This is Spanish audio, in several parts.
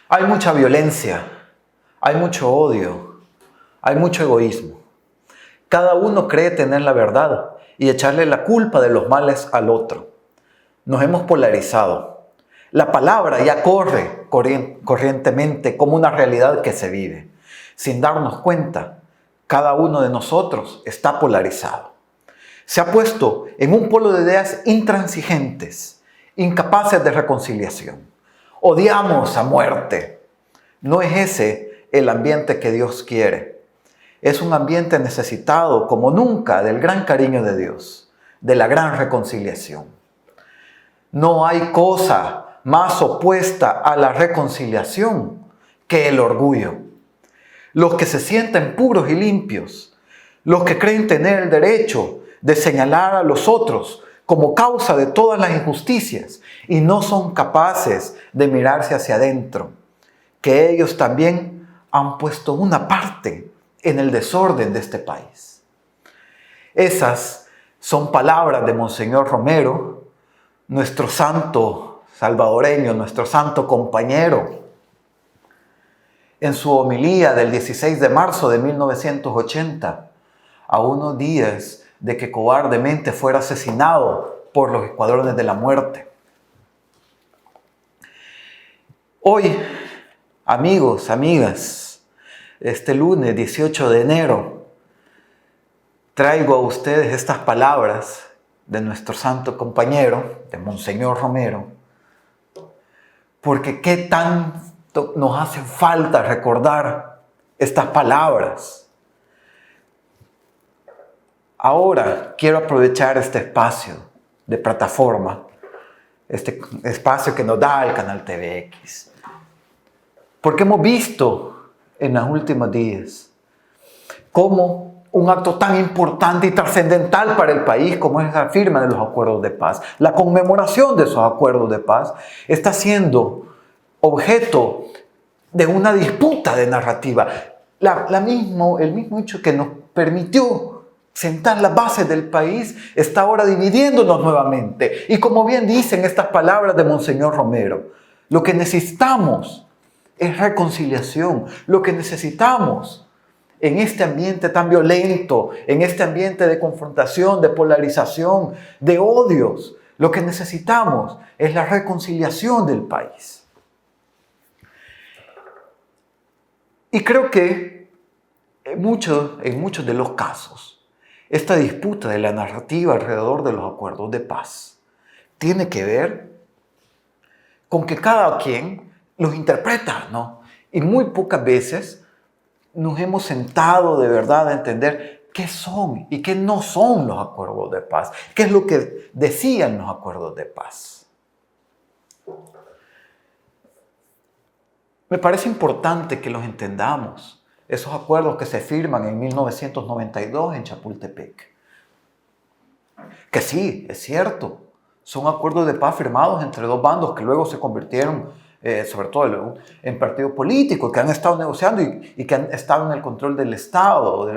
Hay mucha violencia, hay mucho odio, hay mucho egoísmo. Cada uno cree tener la verdad y echarle la culpa de los males al otro. Nos hemos polarizado. La palabra ya corre corrientemente como una realidad que se vive. Sin darnos cuenta, cada uno de nosotros está polarizado. Se ha puesto en un polo de ideas intransigentes, incapaces de reconciliación. Odiamos a muerte. No es ese el ambiente que Dios quiere. Es un ambiente necesitado como nunca del gran cariño de Dios, de la gran reconciliación. No hay cosa más opuesta a la reconciliación que el orgullo. Los que se sienten puros y limpios, los que creen tener el derecho de señalar a los otros como causa de todas las injusticias y no son capaces de mirarse hacia adentro, que ellos también han puesto una parte en el desorden de este país. Esas son palabras de Monseñor Romero, nuestro santo salvadoreño, nuestro santo compañero. En su homilía del 16 de marzo de 1980, a unos días de que cobardemente fuera asesinado por los escuadrones de la muerte. Hoy, amigos, amigas, este lunes 18 de enero, traigo a ustedes estas palabras de nuestro santo compañero, de Monseñor Romero, porque qué tanto nos hace falta recordar estas palabras. Ahora quiero aprovechar este espacio de plataforma, este espacio que nos da el canal TVX, porque hemos visto en los últimos días cómo un acto tan importante y trascendental para el país como es la firma de los acuerdos de paz, la conmemoración de esos acuerdos de paz, está siendo objeto de una disputa de narrativa. El mismo hecho que nos permitió sentar las bases del país está ahora dividiéndonos nuevamente. Y como bien dicen estas palabras de Monseñor Romero, lo que necesitamos es reconciliación. Lo que necesitamos en este ambiente tan violento, en este ambiente de confrontación, de polarización, de odios, lo que necesitamos es la reconciliación del país. Y creo que en muchos de los casos, esta disputa de la narrativa alrededor de los acuerdos de paz tiene que ver con que cada quien los interpreta, ¿no? Y muy pocas veces nos hemos sentado de verdad a entender qué son y qué no son los acuerdos de paz, qué es lo que decían los acuerdos de paz. Me parece importante que los entendamos, esos acuerdos que se firman en 1992 en Chapultepec. Que sí, es cierto, son acuerdos de paz firmados entre dos bandos que luego se convirtieron, sobre todo en partidos políticos, que han estado negociando y que han estado en el control del Estado,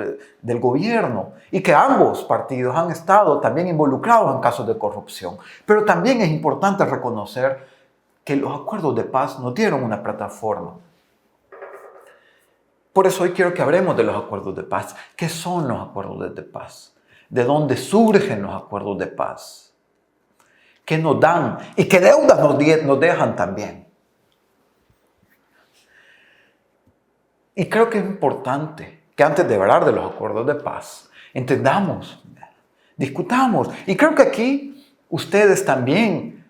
del gobierno, y que ambos partidos han estado también involucrados en casos de corrupción. Pero también es importante reconocer que los acuerdos de paz nos dieron una plataforma. Por eso hoy quiero que hablemos de los acuerdos de paz. ¿Qué son los acuerdos de paz? ¿De dónde surgen los acuerdos de paz? ¿Qué nos dan? ¿Y qué deudas nos dejan también? Y creo que es importante que antes de hablar de los acuerdos de paz, entendamos, discutamos. Y creo que aquí ustedes también,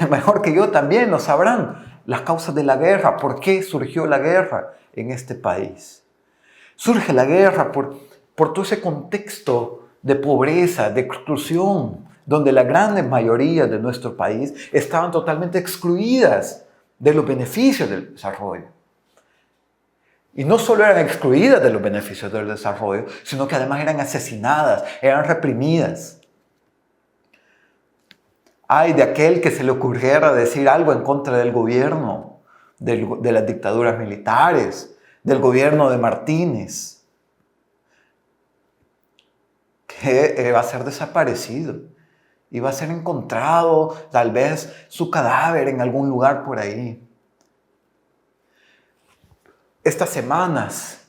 mejor que yo también, lo sabrán, las causas de la guerra. ¿Por qué surgió la guerra en este país? Surge la guerra por todo ese contexto de pobreza, de exclusión, donde la gran mayoría de nuestro país estaban totalmente excluidas de los beneficios del desarrollo. Y no solo eran excluidas de los beneficios del desarrollo, sino que además eran asesinadas, eran reprimidas. Ay de aquel que se le ocurriera decir algo en contra del gobierno, de las dictaduras militares, del gobierno de Martínez, que va a ser desaparecido y va a ser encontrado tal vez su cadáver en algún lugar por ahí. Estas semanas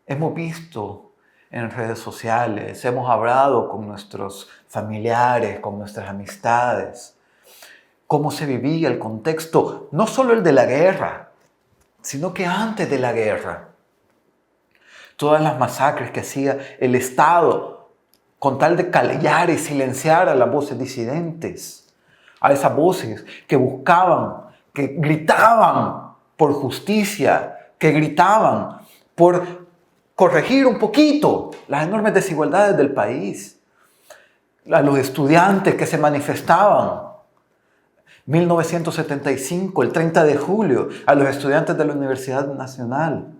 hemos visto en redes sociales, hemos hablado con nuestros familiares, con nuestras amistades, cómo se vivía el contexto, no solo el de la guerra, sino que antes de la guerra. Todas las masacres que hacía el Estado con tal de callar y silenciar a las voces disidentes, a esas voces que buscaban, que gritaban por justicia, que gritaban por corregir un poquito las enormes desigualdades del país, a los estudiantes que se manifestaban. 1975, el 30 de julio, a los estudiantes de la Universidad Nacional.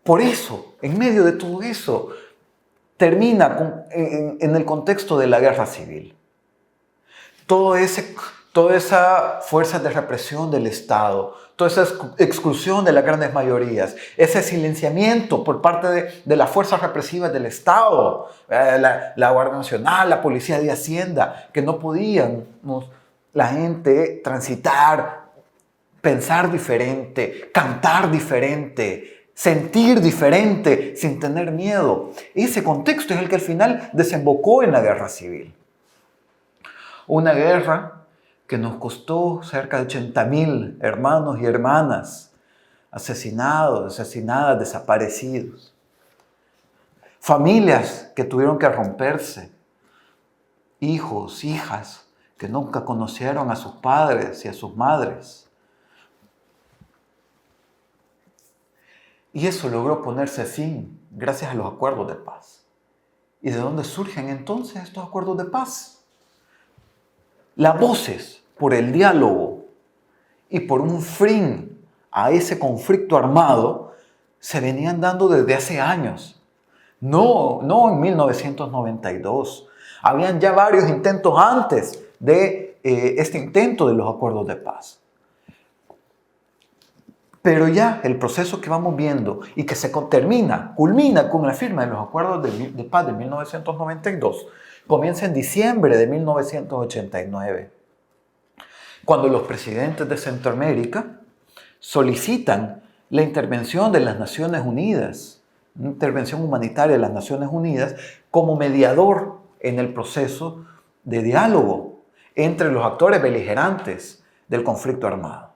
Por eso, en medio de todo eso, termina en el contexto de la guerra civil. Toda esa fuerza de represión del Estado, toda esa exclusión de las grandes mayorías, ese silenciamiento por parte de las fuerzas represivas del Estado, la Guardia Nacional, la Policía de Hacienda, que no podían la gente transitar, pensar diferente, cantar diferente, sentir diferente, sin tener miedo. Ese contexto es el que al final desembocó en la guerra civil. Una guerra que nos costó cerca de 80,000 hermanos y hermanas asesinados, asesinadas, desaparecidos. Familias que tuvieron que romperse. Hijos, hijas que nunca conocieron a sus padres y a sus madres. Y eso logró ponerse fin gracias a los acuerdos de paz. ¿Y de dónde surgen entonces estos acuerdos de paz? Las voces por el diálogo y por un fin a ese conflicto armado se venían dando desde hace años. No en 1992. Habían ya varios intentos antes de este intento de los acuerdos de paz. Pero ya el proceso que vamos viendo y que se culmina con la firma de los acuerdos de paz de 1992, comienza en diciembre de 1989, cuando los presidentes de Centroamérica solicitan la intervención de las Naciones Unidas, una intervención humanitaria de las Naciones Unidas como mediador en el proceso de diálogo entre los actores beligerantes del conflicto armado.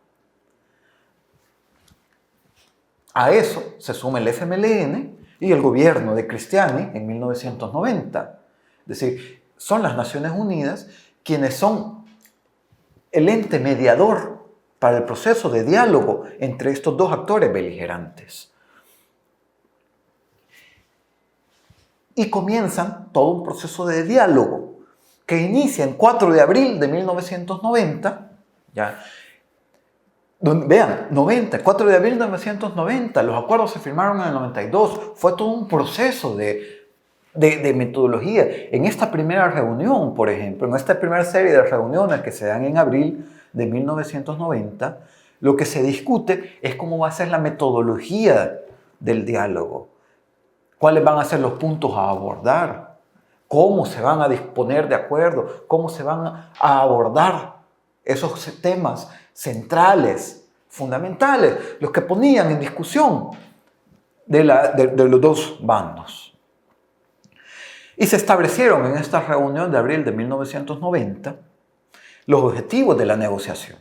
A eso se suma el FMLN y el gobierno de Cristiani en 1990. Es decir, son las Naciones Unidas quienes son el ente mediador para el proceso de diálogo entre estos dos actores beligerantes. Y comienzan todo un proceso de diálogo que inicia el 4 de abril de 1990, ya. Vean, 4 de abril de 1990, los acuerdos se firmaron en el 92, fue todo un proceso de metodología. En esta primera reunión, por ejemplo, en esta primera serie de reuniones que se dan en abril de 1990, lo que se discute es cómo va a ser la metodología del diálogo, cuáles van a ser los puntos a abordar, cómo se van a disponer de acuerdo, cómo se van a abordar esos temas centrales, fundamentales, los que ponían en discusión de los dos bandos. Y se establecieron en esta reunión de abril de 1990 los objetivos de la negociación.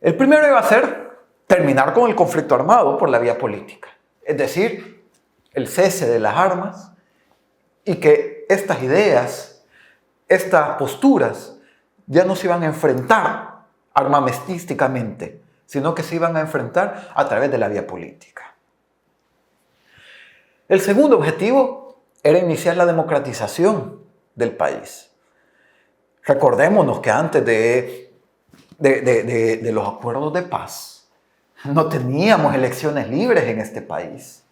El primero iba a ser terminar con el conflicto armado por la vía política, es decir, el cese de las armas y que estas ideas, estas posturas, ya no se iban a enfrentar armamentísticamente, sino que se iban a enfrentar a través de la vía política. El segundo objetivo era iniciar la democratización del país. Recordémonos que antes de los acuerdos de paz no teníamos elecciones libres en este país.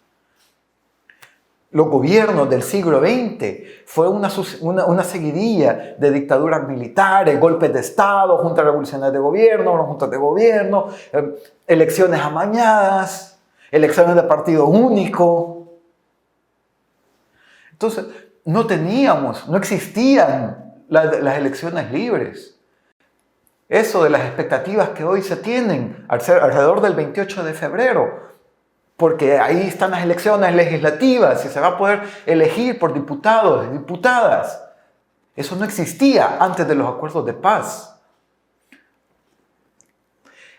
Los gobiernos del siglo XX fue una seguidilla de dictaduras militares, golpes de Estado, juntas revolucionarias de gobierno, juntas de gobierno, elecciones amañadas, elecciones de partido único. Entonces, no existían las elecciones libres. eso de las expectativas que hoy se tienen alrededor del 28 de febrero, porque ahí están las elecciones legislativas y se va a poder elegir por diputados y diputadas. Eso no existía antes de los acuerdos de paz.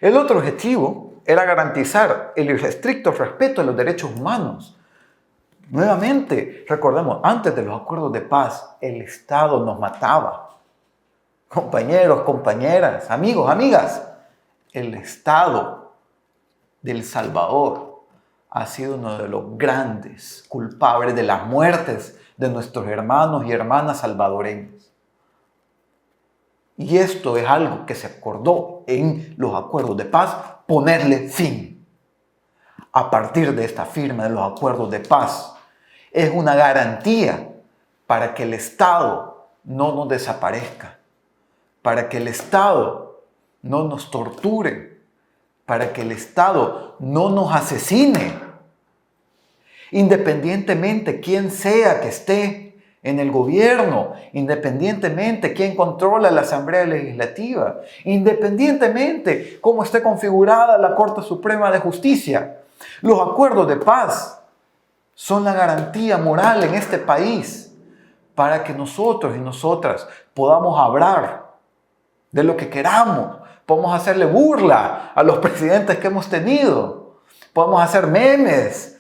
El otro objetivo era garantizar el irrestricto respeto a los derechos humanos. Nuevamente, recordemos, antes de los acuerdos de paz, el Estado nos mataba. Compañeros, compañeras, amigos, amigas, el Estado de El Salvador ha sido uno de los grandes culpables de las muertes de nuestros hermanos y hermanas salvadoreños. Y esto es algo que se acordó en los acuerdos de paz, ponerle fin. A partir de esta firma de los acuerdos de paz, es una garantía para que el Estado no nos desaparezca, para que el Estado no nos torture, para que el Estado no nos asesine. Independientemente quién sea que esté en el gobierno, independientemente quién controla la Asamblea Legislativa, independientemente cómo esté configurada la Corte Suprema de Justicia, los acuerdos de paz son la garantía moral en este país para que nosotros y nosotras podamos hablar de lo que queramos, podemos hacerle burla a los presidentes que hemos tenido, podemos hacer memes,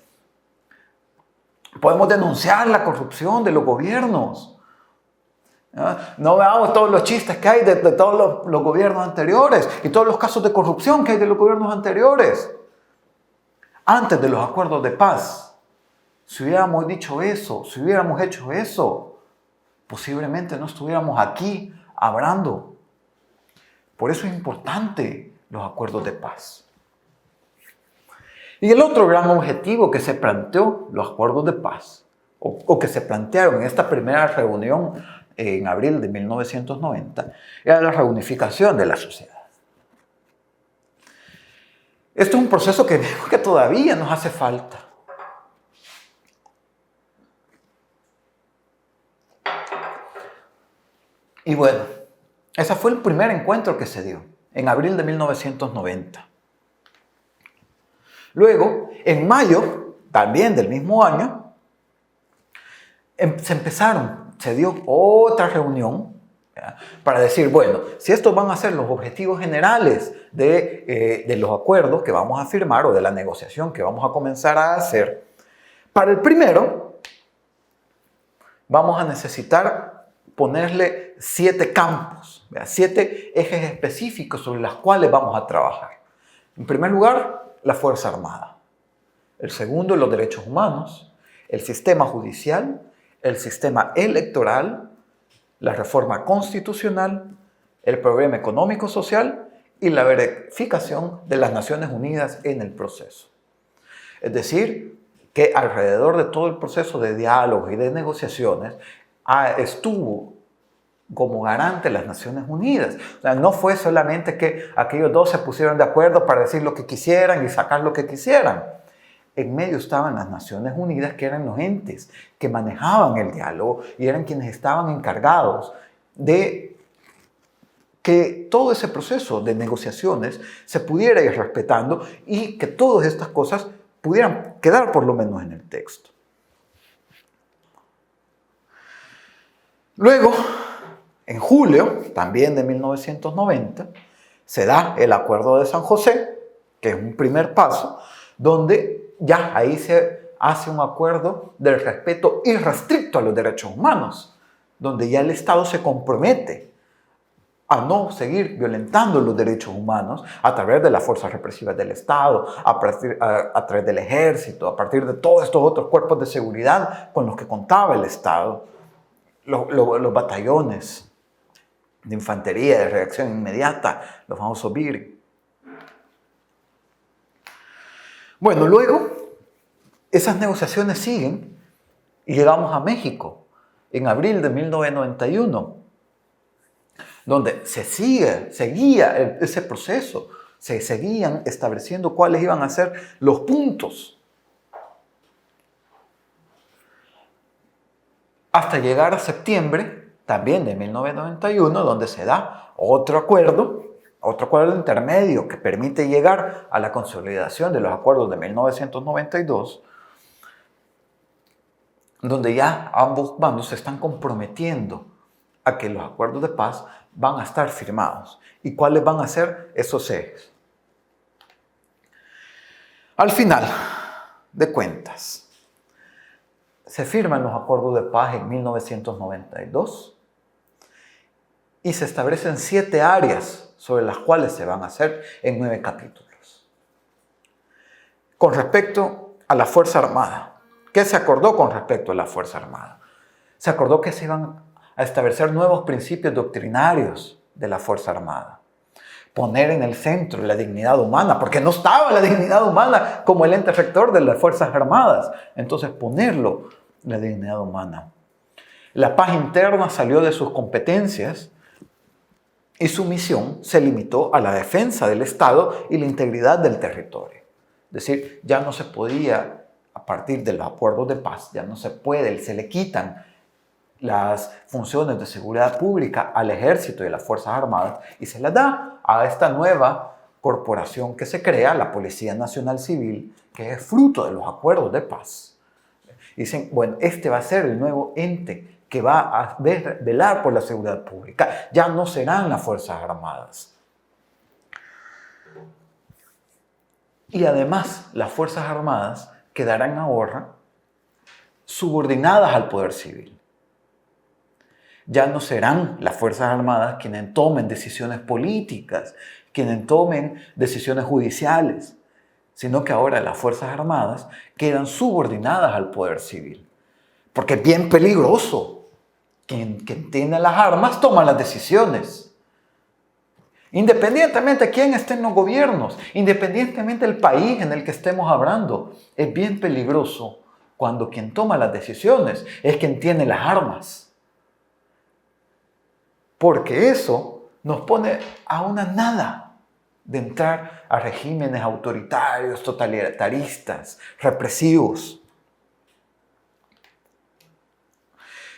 podemos denunciar la corrupción de los gobiernos. No veamos todos los chistes que hay de todos los gobiernos anteriores y todos los casos de corrupción que hay de los gobiernos anteriores. Antes de los acuerdos de paz, si hubiéramos dicho eso, si hubiéramos hecho eso, posiblemente no estuviéramos aquí hablando. Por eso es importante los acuerdos de paz. Y el otro gran objetivo que se planteó los acuerdos de paz, o que se plantearon en esta primera reunión en abril de 1990, era la reunificación de la sociedad. Esto es un proceso que vemos que todavía nos hace falta. Y bueno, ese fue el primer encuentro que se dio en abril de 1990. Luego, en mayo, también del mismo año, se dio otra reunión, ¿ya?, para decir, bueno, si estos van a ser los objetivos generales de los acuerdos que vamos a firmar o de la negociación que vamos a comenzar a hacer, para el primero vamos a necesitar ponerle 7 campos, ¿ya?, 7 ejes específicos sobre los cuales vamos a trabajar. En primer lugar, la Fuerza Armada. El segundo, los derechos humanos, el sistema judicial, el sistema electoral, la reforma constitucional, el programa económico-social y la verificación de las Naciones Unidas en el proceso. Es decir, que alrededor de todo el proceso de diálogo y de negociaciones estuvo como garante las Naciones Unidas. O sea, no fue solamente que aquellos dos se pusieron de acuerdo para decir lo que quisieran y sacar lo que quisieran. En medio estaban las Naciones Unidas, que eran los entes que manejaban el diálogo y eran quienes estaban encargados de que todo ese proceso de negociaciones se pudiera ir respetando y que todas estas cosas pudieran quedar por lo menos en el texto. Luego, en julio, también de 1990, se da el Acuerdo de San José, que es un primer paso, donde ya ahí se hace un acuerdo del respeto irrestricto a los derechos humanos, donde ya el Estado se compromete a no seguir violentando los derechos humanos a través de las fuerzas represivas del Estado, a través del ejército, a partir de todos estos otros cuerpos de seguridad con los que contaba el Estado, los batallones de infantería, de reacción inmediata, los famosos BIR. Bueno, luego esas negociaciones siguen y llegamos a México en abril de 1991, donde seguía ese proceso, se seguían estableciendo cuáles iban a ser los puntos, hasta llegar a septiembre también de 1991, donde se da otro acuerdo otro acuerdo intermedio que permite llegar a la consolidación de los acuerdos de 1992, donde ya ambos bandos se están comprometiendo a que los acuerdos de paz van a estar firmados. ¿Y cuáles van a ser esos ejes? Al final de cuentas, se firman los acuerdos de paz en 1992 y se establecen 7 áreas sobre las cuales se van a hacer en 9 capítulos. Con respecto a la Fuerza Armada, ¿qué se acordó con respecto a la Fuerza Armada? Se acordó que se iban a establecer nuevos principios doctrinarios de la Fuerza Armada. Poner en el centro la dignidad humana, porque no estaba la dignidad humana como el ente rector de las Fuerzas Armadas. Entonces, ponerlo, la dignidad humana. La paz interna salió de sus competencias y su misión se limitó a la defensa del Estado y la integridad del territorio. Es decir, ya no se podía, a partir de los acuerdos de paz, ya no se puede, se le quitan las funciones de seguridad pública al ejército y a las Fuerzas Armadas y se las da a esta nueva corporación que se crea, la Policía Nacional Civil, que es fruto de los acuerdos de paz. Dicen, bueno, este va a ser el nuevo ente que va a velar por la seguridad pública. Ya no serán las Fuerzas Armadas. Y además, las Fuerzas Armadas quedarán ahora subordinadas al poder civil. Ya no serán las Fuerzas Armadas quienes tomen decisiones políticas, quienes tomen decisiones judiciales, sino que ahora las Fuerzas Armadas quedan subordinadas al poder civil. Porque es bien peligroso. Quien tiene las armas toma las decisiones. Independientemente de quién esté en los gobiernos, independientemente del país en el que estemos hablando, es bien peligroso cuando quien toma las decisiones es quien tiene las armas. Porque eso nos pone a una nada de entrar a regímenes autoritarios, totalitaristas, represivos.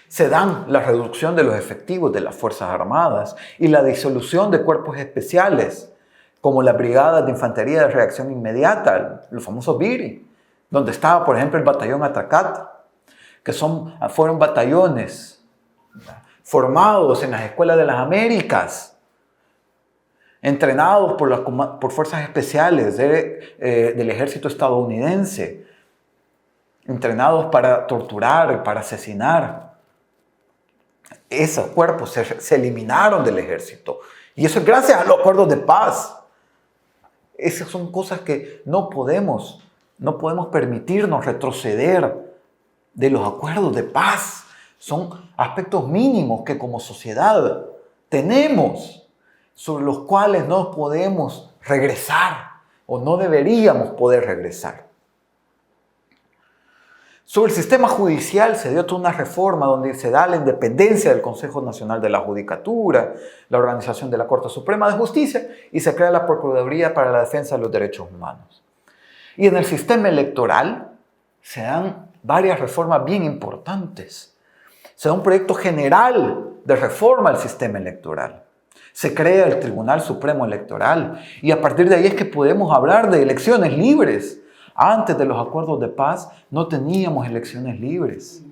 Se dan la reducción de los efectivos de las Fuerzas Armadas y la disolución de cuerpos especiales, como las brigadas de infantería de reacción inmediata, los famosos BIRI, donde estaba, por ejemplo, el batallón Atacat, que fueron batallones formados en las escuelas de las Américas, entrenados por fuerzas especiales del ejército estadounidense, entrenados para torturar, para asesinar. Esos cuerpos se eliminaron del ejército. Y eso es gracias a los acuerdos de paz. Esas son cosas que no podemos permitirnos retroceder de los acuerdos de paz. Son aspectos mínimos que como sociedad tenemos, sobre los cuales no podemos regresar o no deberíamos poder regresar. Sobre el sistema judicial se dio toda una reforma donde se da la independencia del Consejo Nacional de la Judicatura, la organización de la Corte Suprema de Justicia y se crea la Procuraduría para la Defensa de los Derechos Humanos. Y en el sistema electoral se dan varias reformas bien importantes. Se da un proyecto general de reforma al sistema electoral. Se crea el Tribunal Supremo Electoral y a partir de ahí es que podemos hablar de elecciones libres. Antes de los acuerdos de paz no teníamos elecciones libres.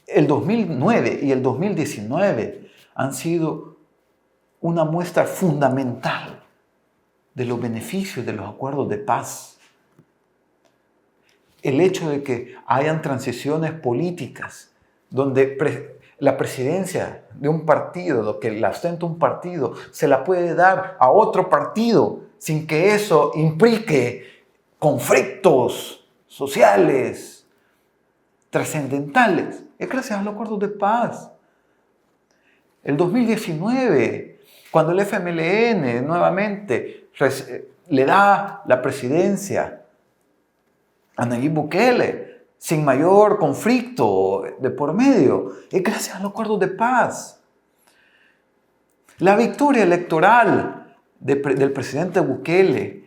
El 2009 y el 2019 han sido una muestra fundamental de los beneficios de los acuerdos de paz. El hecho de que hayan transiciones políticas donde la presidencia de un partido, que la ostenta un partido, se la puede dar a otro partido sin que eso implique conflictos sociales trascendentales. Es gracias a los acuerdos de paz. El 2019, cuando el FMLN nuevamente le da la presidencia a Nayib Bukele sin mayor conflicto de por medio, es gracias a los acuerdos de paz. La victoria electoral del presidente Bukele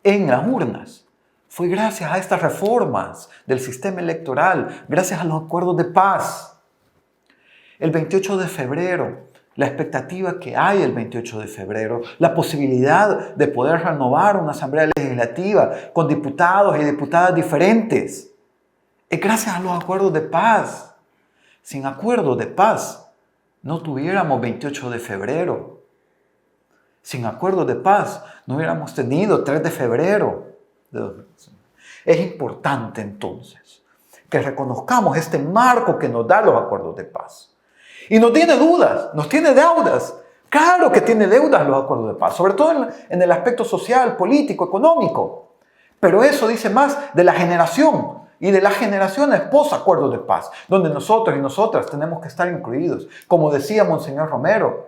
en las urnas fue gracias a estas reformas del sistema electoral, gracias a los acuerdos de paz. El 28 de febrero la expectativa que hay el 28 de febrero, la posibilidad de poder renovar una asamblea legislativa con diputados y diputadas diferentes. Es gracias a los acuerdos de paz. Sin acuerdos de paz, no tuviéramos 28 de febrero. Sin acuerdos de paz, no hubiéramos tenido 3 de febrero. Es importante entonces que reconozcamos este marco que nos da los acuerdos de paz. Y no tiene dudas, nos tiene deudas. Claro que tiene deudas los acuerdos de paz, sobre todo en el aspecto social, político, económico. Pero eso dice más de la generación y de las generaciones post-acuerdos de paz, donde nosotros y nosotras tenemos que estar incluidos. Como decía Monseñor Romero,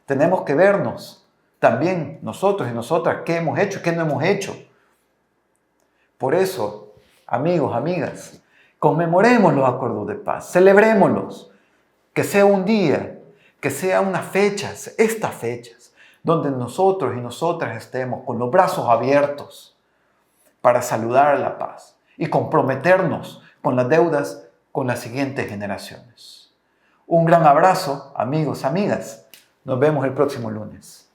tenemos que vernos también nosotros y nosotras qué hemos hecho y qué no hemos hecho. Por eso, amigos, amigas, conmemoremos los acuerdos de paz, celebrémoslos. Que sea un día, que sea unas fechas, estas fechas, donde nosotros y nosotras estemos con los brazos abiertos para saludar a la paz y comprometernos con las deudas con las siguientes generaciones. Un gran abrazo, amigos, amigas. Nos vemos el próximo lunes.